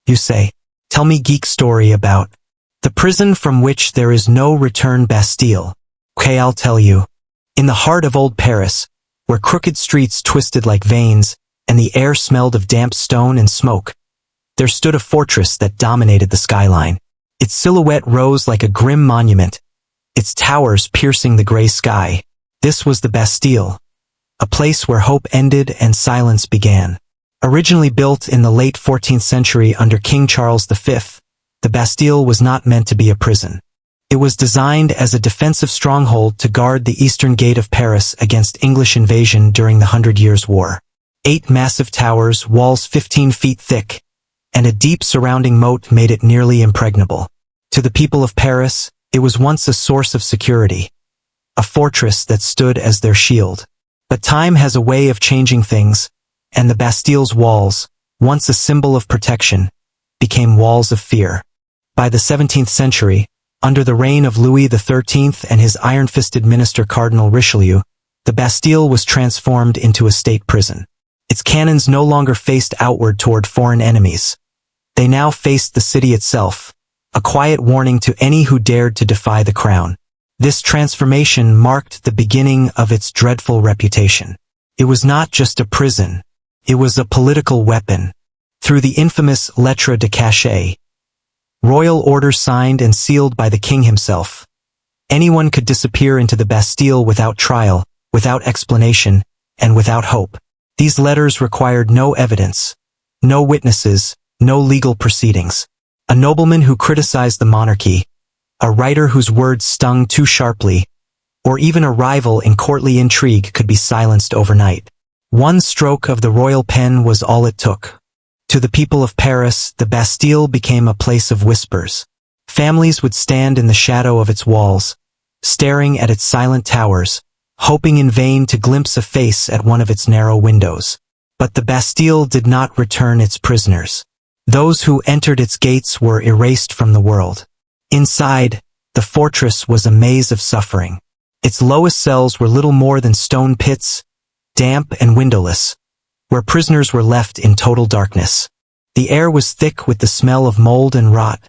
you say. Tell me geek story about the prison from which there is no return, Bastille. Okay, I'll tell you. In the heart of old Paris, where crooked streets twisted like veins, and the air smelled of damp stone and smoke, there stood a fortress that dominated the skyline. Its silhouette rose like a grim monument, its towers piercing the gray sky. This was the Bastille, a place where hope ended and silence began. Originally built in the late 14th century under King Charles V, the Bastille was not meant to be a prison. It was designed as a defensive stronghold to guard the eastern gate of Paris against English invasion during the 100 Years' War. 8 massive towers, walls 15 feet thick, and a deep surrounding moat made it nearly impregnable. To the people of Paris, it was once a source of security, a fortress that stood as their shield. But time has a way of changing things, and the Bastille's walls, once a symbol of protection, became walls of fear. By the 17th century, under the reign of Louis XIII and his iron-fisted minister Cardinal Richelieu, the Bastille was transformed into a state prison. Its cannons no longer faced outward toward foreign enemies. They now faced the city itself, a quiet warning to any who dared to defy the crown. This transformation marked the beginning of its dreadful reputation. It was not just a prison. It was a political weapon. Through the infamous lettre de cachet, royal orders signed and sealed by the king himself, anyone could disappear into the Bastille without trial, without explanation, and without hope. These letters required no evidence, no witnesses, no legal proceedings. A nobleman who criticized the monarchy, a writer whose words stung too sharply, or even a rival in courtly intrigue could be silenced overnight. One stroke of the royal pen was all it took. To the people of Paris, the Bastille became a place of whispers. Families would stand in the shadow of its walls, staring at its silent towers, hoping in vain to glimpse a face at one of its narrow windows. But the Bastille did not return its prisoners. Those who entered its gates were erased from the world. Inside, the fortress was a maze of suffering. Its lowest cells were little more than stone pits, damp and windowless, where prisoners were left in total darkness. The air was thick with the smell of mold and rot,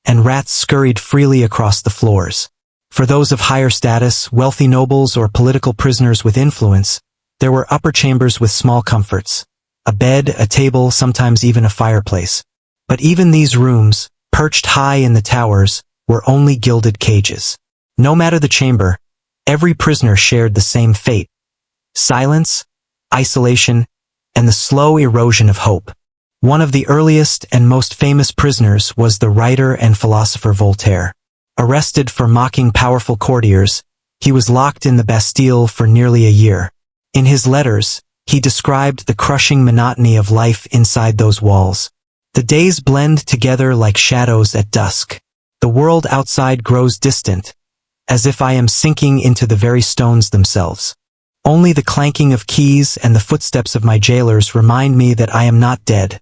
and rats scurried freely across the floors. For those of higher status, wealthy nobles or political prisoners with influence, there were upper chambers with small comforts, a bed, a table, sometimes even a fireplace. But even these rooms, perched high in the towers, were only gilded cages. No matter the chamber, every prisoner shared the same fate: silence, isolation, and the slow erosion of hope. One of the earliest and most famous prisoners was the writer and philosopher Voltaire. Arrested for mocking powerful courtiers, he was locked in the Bastille for nearly a year. In his letters, he described the crushing monotony of life inside those walls. The days blend together like shadows at dusk. The world outside grows distant, as if I am sinking into the very stones themselves. Only the clanking of keys and the footsteps of my jailers remind me that I am not dead,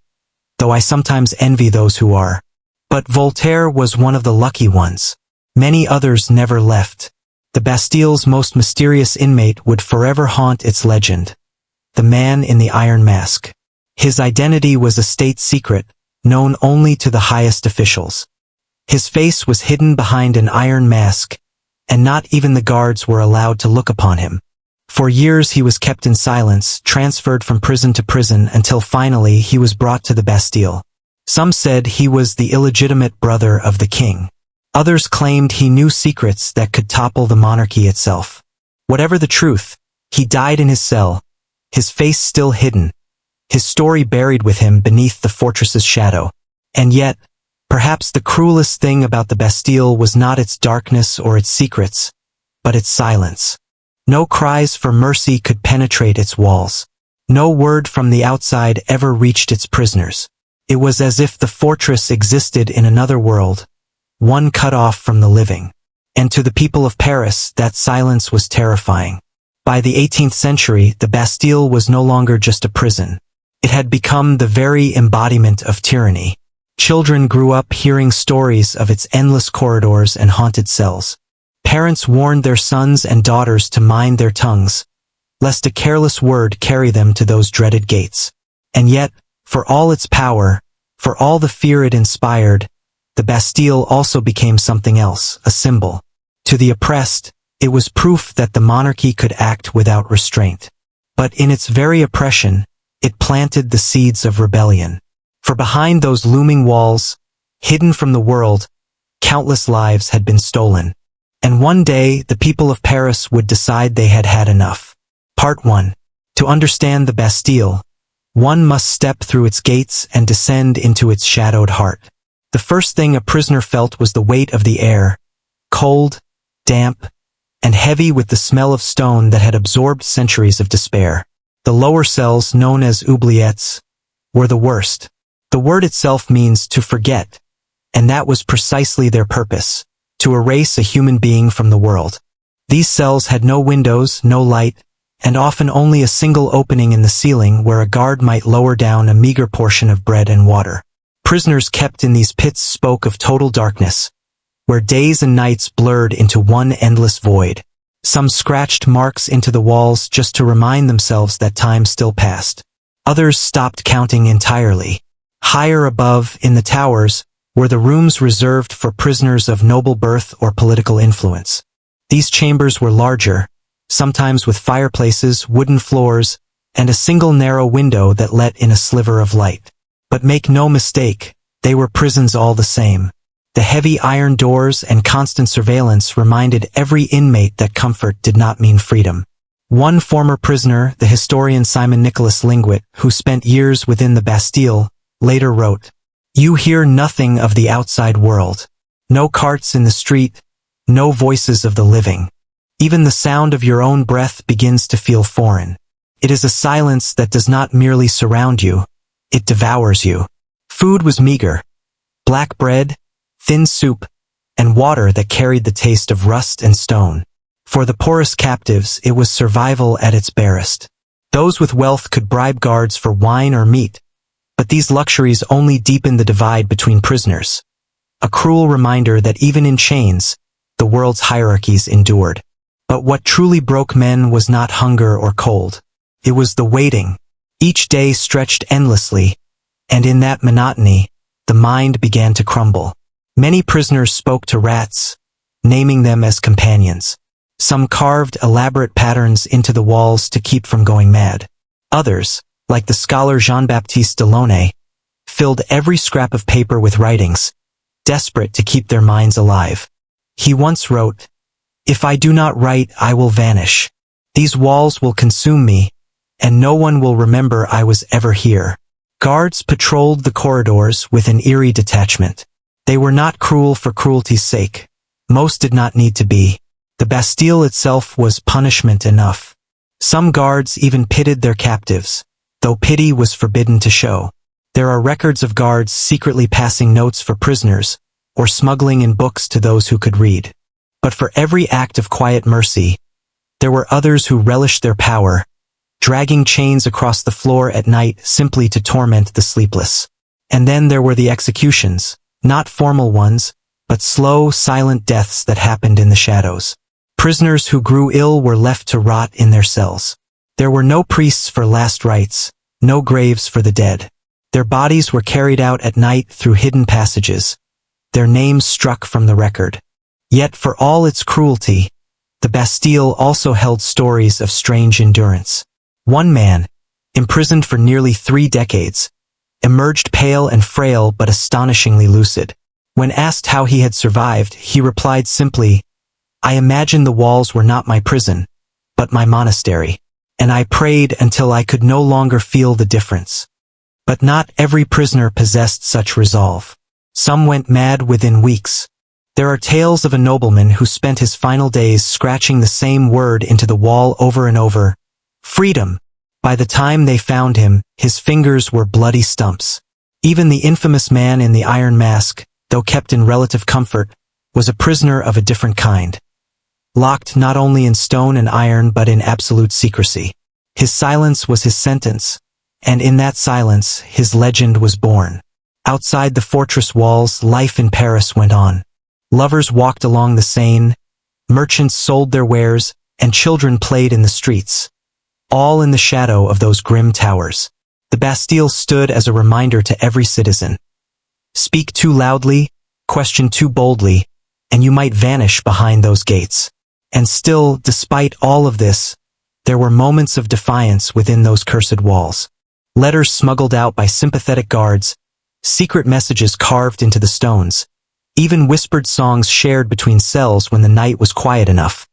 though I sometimes envy those who are. But Voltaire was one of the lucky ones. Many others never left. The Bastille's most mysterious inmate would forever haunt its legend: the man in the iron mask. His identity was a state secret, known only to the highest officials. His face was hidden behind an iron mask, and not even the guards were allowed to look upon him. For years he was kept in silence, transferred from prison to prison, until finally he was brought to the Bastille. Some said he was the illegitimate brother of the king. Others claimed he knew secrets that could topple the monarchy itself. Whatever the truth, he died in his cell, his face still hidden, his story buried with him beneath the fortress's shadow. And yet, perhaps the cruelest thing about the Bastille was not its darkness or its secrets, but its silence. No cries for mercy could penetrate its walls. No word from the outside ever reached its prisoners. It was as if the fortress existed in another world, one cut off from the living. And to the people of Paris, that silence was terrifying. By the 18th century, the Bastille was no longer just a prison. It had become the very embodiment of tyranny. Children grew up hearing stories of its endless corridors and haunted cells. Parents warned their sons and daughters to mind their tongues, lest a careless word carry them to those dreaded gates. And yet, for all its power, For all the fear it inspired, the Bastille also became something else, a symbol. To the oppressed, it was proof that the monarchy could act without restraint. But in its very oppression, it planted the seeds of rebellion. For behind those looming walls, hidden from the world, countless lives had been stolen. And one day, the people of Paris would decide they had had enough. Part 1. To understand the Bastille, one must step through its gates and descend into its shadowed heart. The first thing a prisoner felt was the weight of the air, cold, damp, and heavy with the smell of stone that had absorbed centuries of despair. The lower cells, known as oubliettes, were the worst. The word itself means to forget, and that was precisely their purpose, to erase a human being from the world. These cells had no windows, no light, and often only a single opening in the ceiling where a guard might lower down a meager portion of bread and water. Prisoners kept in these pits spoke of total darkness, where days and nights blurred into one endless void. Some scratched marks into the walls just to remind themselves that time still passed. Others stopped counting entirely. Higher above, in the towers, were the rooms reserved for prisoners of noble birth or political influence. These chambers were larger, sometimes with fireplaces, wooden floors, and a single narrow window that let in a sliver of light. But make no mistake, they were prisons all the same. The heavy iron doors and constant surveillance reminded every inmate that comfort did not mean freedom. One former prisoner, the historian Simon Nicholas Linguet, who spent years within the Bastille, later wrote, "You hear nothing of the outside world. No carts in the street, no voices of the living. Even the sound of your own breath begins to feel foreign. It is a silence that does not merely surround you, it devours you." Food was meager. Black bread, thin soup, and water that carried the taste of rust and stone. For the poorest captives, it was survival at its barest. Those with wealth could bribe guards for wine or meat, but these luxuries only deepened the divide between prisoners. A cruel reminder that even in chains, the world's hierarchies endured. But what truly broke men was not hunger or cold. It was the waiting. Each day stretched endlessly, and in that monotony, the mind began to crumble. Many prisoners spoke to rats, naming them as companions. Some carved elaborate patterns into the walls to keep from going mad. Others, like the scholar Jean-Baptiste Delaunay, filled every scrap of paper with writings, desperate to keep their minds alive. He once wrote, "If I do not write, I will vanish. These walls will consume me, and no one will remember I was ever here." Guards patrolled the corridors with an eerie detachment. They were not cruel for cruelty's sake. Most did not need to be. The Bastille itself was punishment enough. Some guards even pitied their captives, though pity was forbidden to show. There are records of guards secretly passing notes for prisoners, or smuggling in books to those who could read. But for every act of quiet mercy, there were others who relished their power, dragging chains across the floor at night simply to torment the sleepless. And then there were the executions. Not formal ones, but slow, silent deaths that happened in the shadows. Prisoners who grew ill were left to rot in their cells. There were no priests for last rites, no graves for the dead. Their bodies were carried out at night through hidden passages, their names struck from the record. Yet for all its cruelty, the Bastille also held stories of strange endurance. One man, imprisoned for nearly 3 decades, emerged pale and frail but astonishingly lucid. When asked how he had survived, he replied simply, "I imagined the walls were not my prison, but my monastery, and I prayed until I could no longer feel the difference." But not every prisoner possessed such resolve. Some went mad within weeks. There are tales of a nobleman who spent his final days scratching the same word into the wall over and over, "Freedom." By the time they found him, his fingers were bloody stumps. Even the infamous man in the iron mask, though kept in relative comfort, was a prisoner of a different kind. Locked not only in stone and iron but in absolute secrecy. His silence was his sentence, and in that silence his legend was born. Outside the fortress walls, life in Paris went on. Lovers walked along the Seine, merchants sold their wares, and children played in the streets. All in the shadow of those grim towers. The Bastille stood as a reminder to every citizen. Speak too loudly, question too boldly, and you might vanish behind those gates. And still, despite all of this, there were moments of defiance within those cursed walls. Letters smuggled out by sympathetic guards, secret messages carved into the stones, even whispered songs shared between cells when the night was quiet enough.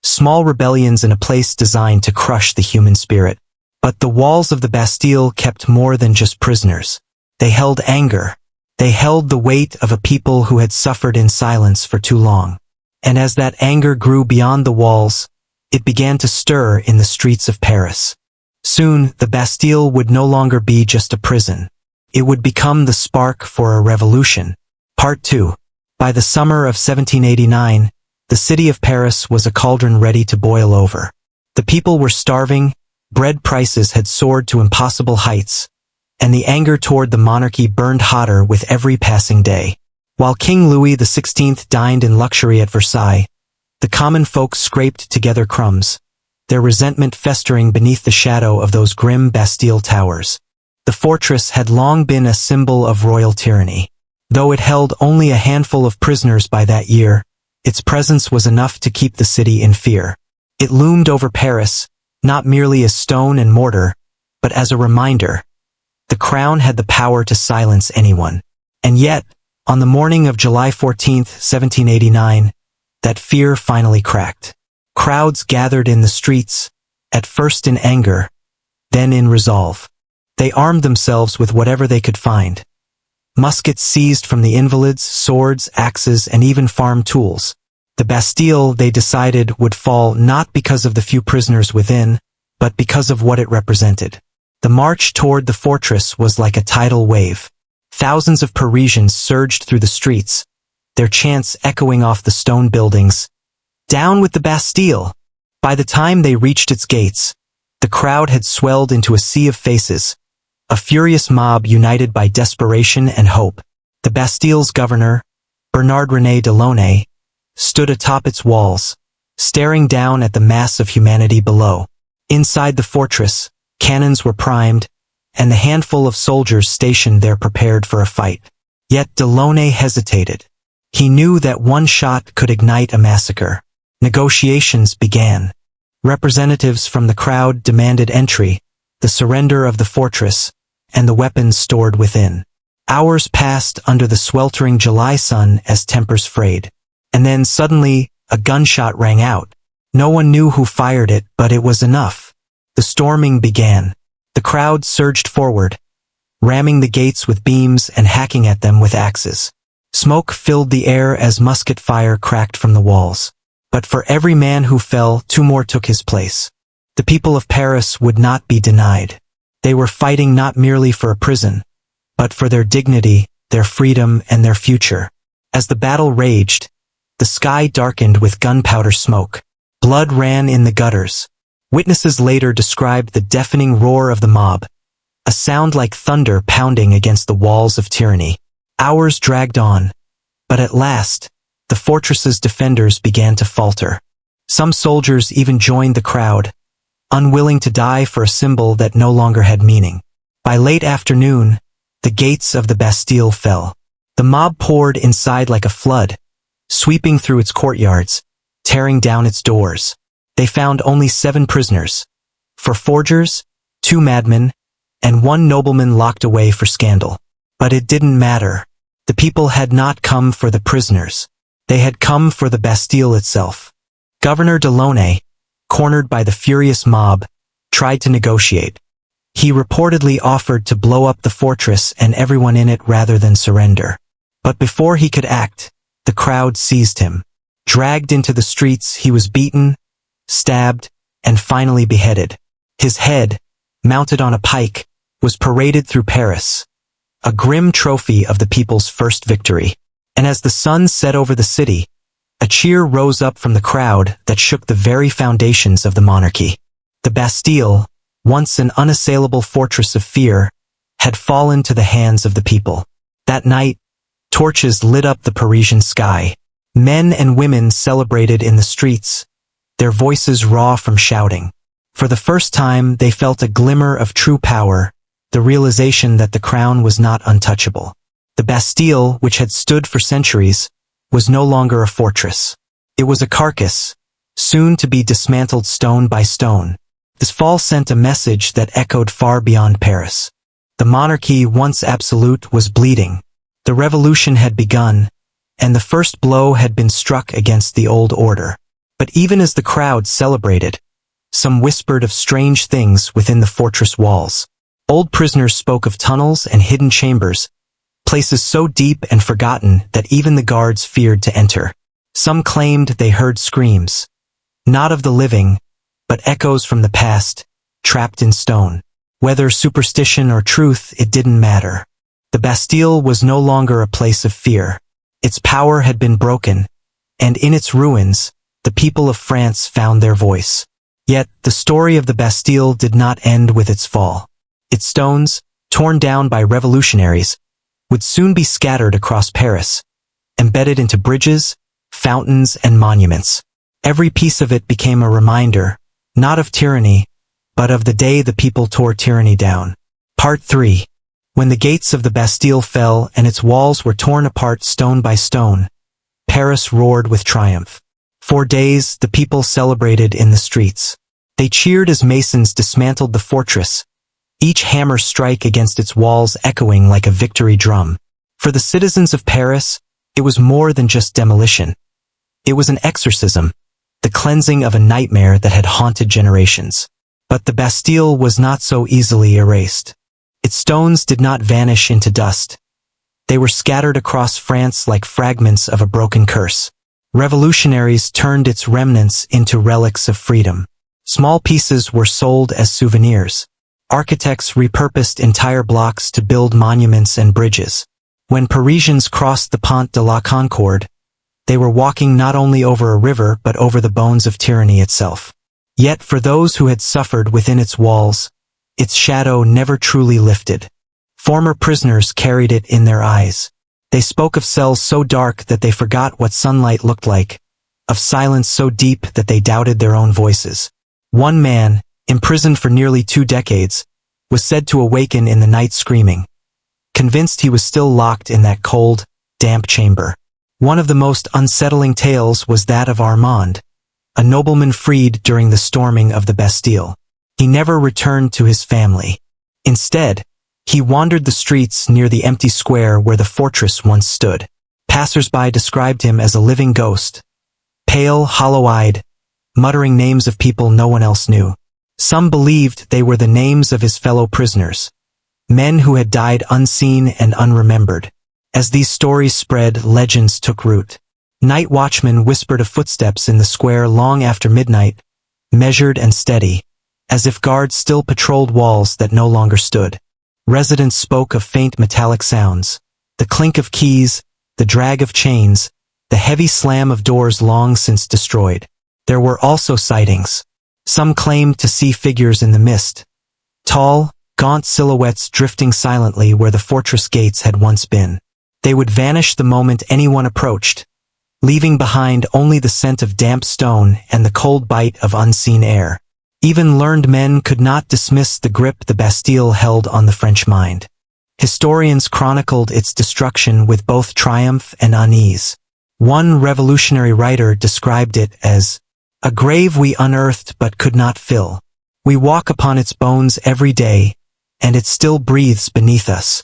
Small rebellions in a place designed to crush the human spirit. But the walls of the Bastille kept more than just prisoners. They held anger. They held the weight of a people who had suffered in silence for too long. And as that anger grew beyond the walls, it began to stir in the streets of Paris. Soon, the Bastille would no longer be just a prison. It would become the spark for a revolution. Part 2. By the summer of 1789, the city of Paris was a cauldron ready to boil over. The people were starving, bread prices had soared to impossible heights, and the anger toward the monarchy burned hotter with every passing day. While King Louis XVI dined in luxury at Versailles, the common folk scraped together crumbs, their resentment festering beneath the shadow of those grim Bastille towers. The fortress had long been a symbol of royal tyranny. Though it held only a handful of prisoners by that year, its presence was enough to keep the city in fear. It loomed over Paris, not merely as stone and mortar, but as a reminder. The crown had the power to silence anyone. And yet, on the morning of July 14, 1789, that fear finally cracked. Crowds gathered in the streets, at first in anger, then in resolve. They armed themselves with whatever they could find. Muskets seized from the invalids, swords, axes, and even farm tools. The Bastille, they decided, would fall not because of the few prisoners within, but because of what it represented. The march toward the fortress was like a tidal wave. Thousands of Parisians surged through the streets, their chants echoing off the stone buildings. Down with the Bastille! By the time they reached its gates, the crowd had swelled into a sea of faces, a furious mob united by desperation and hope. The Bastille's governor, Bernard-René Delaunay, stood atop its walls, staring down at the mass of humanity below. Inside the fortress, cannons were primed, and the handful of soldiers stationed there prepared for a fight. Yet Delaunay hesitated. He knew that one shot could ignite a massacre. Negotiations began. Representatives from the crowd demanded entry, the surrender of the fortress, and the weapons stored within. Hours passed under the sweltering July sun as tempers frayed. And then suddenly, a gunshot rang out. No one knew who fired it, but it was enough. The storming began. The crowd surged forward, ramming the gates with beams and hacking at them with axes. Smoke filled the air as musket fire cracked from the walls. But for every man who fell, two more took his place. The people of Paris would not be denied. They were fighting not merely for a prison, but for their dignity, their freedom, and their future. As the battle raged, the sky darkened with gunpowder smoke. Blood ran in the gutters. Witnesses later described the deafening roar of the mob, a sound like thunder pounding against the walls of tyranny. Hours dragged on, but at last, the fortress's defenders began to falter. Some soldiers even joined the crowd, unwilling to die for a symbol that no longer had meaning. By late afternoon, the gates of the Bastille fell. The mob poured inside like a flood, sweeping through its courtyards, tearing down its doors. They found only 7 prisoners. 4 forgers, 2 madmen, and 1 nobleman locked away for scandal. But it didn't matter. The people had not come for the prisoners. They had come for the Bastille itself. Governor Delaunay, cornered by the furious mob, tried to negotiate. He reportedly offered to blow up the fortress and everyone in it rather than surrender. But before he could act, the crowd seized him. Dragged into the streets, he was beaten, stabbed, and finally beheaded. His head, mounted on a pike, was paraded through Paris, a grim trophy of the people's first victory. And as the sun set over the city, a cheer rose up from the crowd that shook the very foundations of the monarchy. The Bastille, once an unassailable fortress of fear, had fallen to the hands of the people. That night, torches lit up the Parisian sky. Men and women celebrated in the streets, their voices raw from shouting. For the first time, they felt a glimmer of true power, the realization that the crown was not untouchable. The Bastille, which had stood for centuries, was no longer a fortress. It was a carcass, soon to be dismantled stone by stone. This fall sent a message that echoed far beyond Paris. The monarchy, once absolute, was bleeding. The revolution had begun, and the first blow had been struck against the old order. But even as the crowd celebrated, some whispered of strange things within the fortress walls. Old prisoners spoke of tunnels and hidden chambers, places so deep and forgotten that even the guards feared to enter. Some claimed they heard screams, not of the living, but echoes from the past, trapped in stone. Whether superstition or truth, it didn't matter. The Bastille was no longer a place of fear. Its power had been broken, and in its ruins, the people of France found their voice. Yet, the story of the Bastille did not end with its fall. Its stones, torn down by revolutionaries, would soon be scattered across Paris, embedded into bridges, fountains, and monuments. Every piece of it became a reminder, not of tyranny, but of the day the people tore tyranny down. Part 3. When the gates of the Bastille fell and its walls were torn apart stone by stone, Paris roared with triumph. For days, the people celebrated in the streets. They cheered as masons dismantled the fortress, each hammer strike against its walls echoing like a victory drum. For the citizens of Paris, it was more than just demolition. It was an exorcism, the cleansing of a nightmare that had haunted generations. But the Bastille was not so easily erased. Its stones did not vanish into dust. They were scattered across France like fragments of a broken curse. Revolutionaries turned its remnants into relics of freedom. Small pieces were sold as souvenirs. Architects repurposed entire blocks to build monuments and bridges. When Parisians crossed the Pont de la Concorde, they were walking not only over a river but over the bones of tyranny itself. Yet for those who had suffered within its walls, its shadow never truly lifted. Former prisoners carried it in their eyes. They spoke of cells so dark that they forgot what sunlight looked like, of silence so deep that they doubted their own voices. One man, imprisoned for nearly 2 decades, was said to awaken in the night screaming, convinced he was still locked in that cold, damp chamber. One of the most unsettling tales was that of Armand, a nobleman freed during the storming of the Bastille. He never returned to his family. Instead, he wandered the streets near the empty square where the fortress once stood. Passers-by described him as a living ghost, pale, hollow-eyed, muttering names of people no one else knew. Some believed they were the names of his fellow prisoners, men who had died unseen and unremembered. As these stories spread, legends took root. Night watchmen whispered of footsteps in the square long after midnight, measured and steady, as if guards still patrolled walls that no longer stood. Residents spoke of faint metallic sounds, the clink of keys, the drag of chains, the heavy slam of doors long since destroyed. There were also sightings. Some claimed to see figures in the mist, tall, gaunt silhouettes drifting silently where the fortress gates had once been. They would vanish the moment anyone approached, leaving behind only the scent of damp stone and the cold bite of unseen air. Even learned men could not dismiss the grip the Bastille held on the French mind. Historians chronicled its destruction with both triumph and unease. One revolutionary writer described it as a grave we unearthed but could not fill. We walk upon its bones every day, and it still breathes beneath us.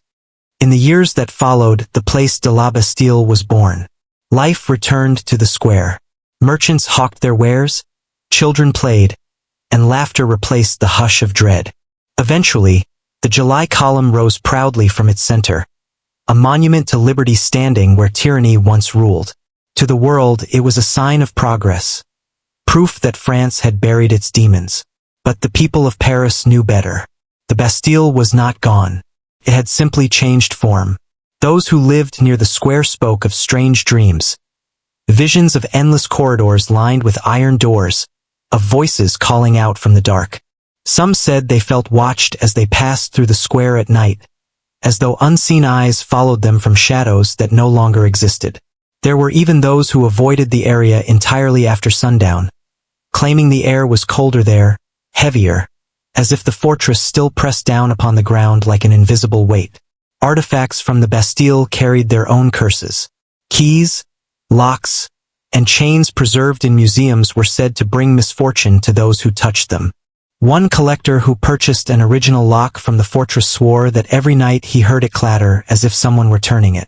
In the years that followed, the Place de la Bastille was born. Life returned to the square. Merchants hawked their wares, children played, and laughter replaced the hush of dread. Eventually, the July column rose proudly from its center, a monument to liberty standing where tyranny once ruled. To the world, it was a sign of progress, proof that France had buried its demons. But the people of Paris knew better. The Bastille was not gone. It had simply changed form. Those who lived near the square spoke of strange dreams, visions of endless corridors lined with iron doors, of voices calling out from the dark. Some said they felt watched as they passed through the square at night, as though unseen eyes followed them from shadows that no longer existed. There were even those who avoided the area entirely after sundown, claiming the air was colder there, heavier, as if the fortress still pressed down upon the ground like an invisible weight. Artifacts from the Bastille carried their own curses. Keys, locks, and chains preserved in museums were said to bring misfortune to those who touched them. One collector who purchased an original lock from the fortress swore that every night he heard it clatter as if someone were turning it.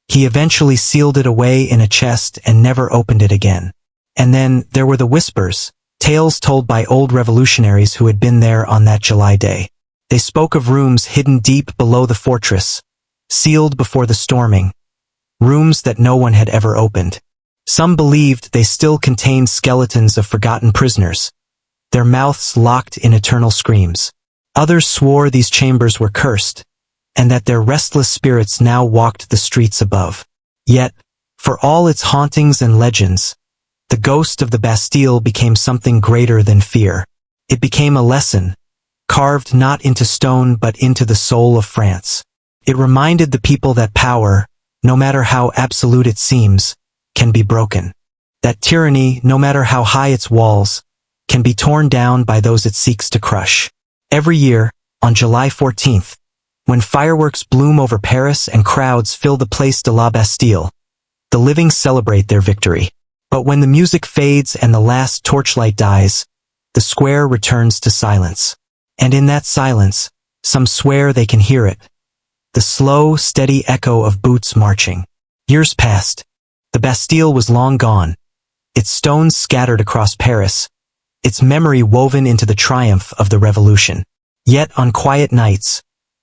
He eventually sealed it away in a chest and never opened it again. And then there were the whispers, tales told by old revolutionaries who had been there on that July day. They spoke of rooms hidden deep below the fortress, sealed before the storming, rooms that no one had ever opened. Some believed they still contained skeletons of forgotten prisoners, their mouths locked in eternal screams. Others swore these chambers were cursed, and that their restless spirits now walked the streets above. Yet, for all its hauntings and legends, the ghost of the Bastille became something greater than fear. It became a lesson, carved not into stone but into the soul of France. It reminded the people that power, no matter how absolute it seems, can be broken. That tyranny, no matter how high its walls, can be torn down by those it seeks to crush. Every year, on July 14th, when fireworks bloom over Paris and crowds fill the Place de la Bastille, the living celebrate their victory. But when the music fades and the last torchlight dies, the square returns to silence. And in that silence, some swear they can hear it. The slow, steady echo of boots marching. Years passed. The Bastille was long gone, its stones scattered across Paris, its memory woven into the triumph of the revolution. Yet on quiet nights,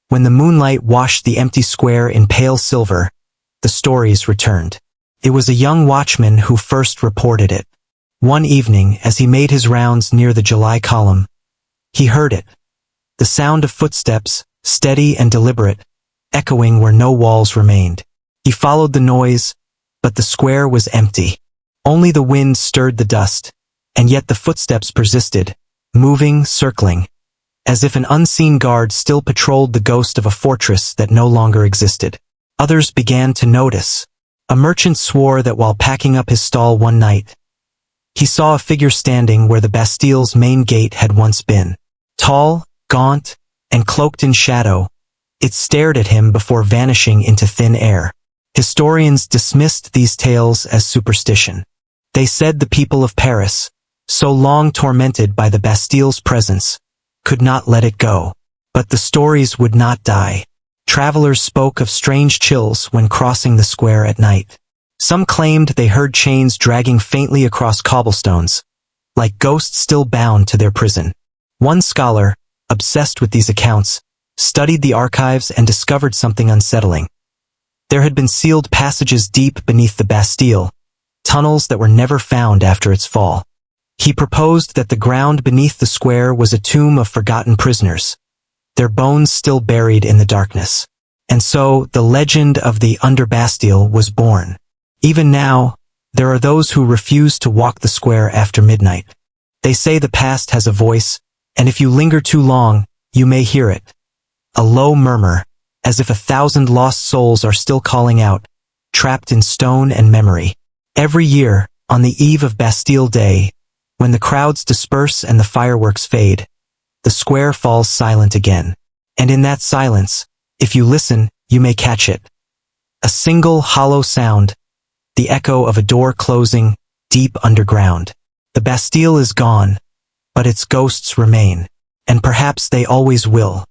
when the moonlight washed the empty square in pale silver, the stories returned. It was a young watchman who first reported it. One evening, as he made his rounds near the July column, he heard it. The sound of footsteps, steady and deliberate, echoing where no walls remained. He followed the noise, but the square was empty. Only the wind stirred the dust, and yet the footsteps persisted, moving, circling, as if an unseen guard still patrolled the ghost of a fortress that no longer existed. Others began to notice. A merchant swore that while packing up his stall one night, he saw a figure standing where the Bastille's main gate had once been. Tall, gaunt, and cloaked in shadow, it stared at him before vanishing into thin air. Historians dismissed these tales as superstition. They said the people of Paris, so long tormented by the Bastille's presence, could not let it go. But the stories would not die. Travelers spoke of strange chills when crossing the square at night. Some claimed they heard chains dragging faintly across cobblestones, like ghosts still bound to their prison. One scholar, obsessed with these accounts, studied the archives and discovered something unsettling. There had been sealed passages deep beneath the Bastille, tunnels that were never found after its fall. He proposed that the ground beneath the square was a tomb of forgotten prisoners, their bones still buried in the darkness. And so, the legend of the Under Bastille was born. Even now, there are those who refuse to walk the square after midnight. They say the past has a voice, and if you linger too long, you may hear it. A low murmur, as if 1,000 lost souls are still calling out, trapped in stone and memory. Every year, on the eve of Bastille Day, when the crowds disperse and the fireworks fade, the square falls silent again. And in that silence, if you listen, you may catch it. A single hollow sound, the echo of a door closing, deep underground. The Bastille is gone, but its ghosts remain, and perhaps they always will.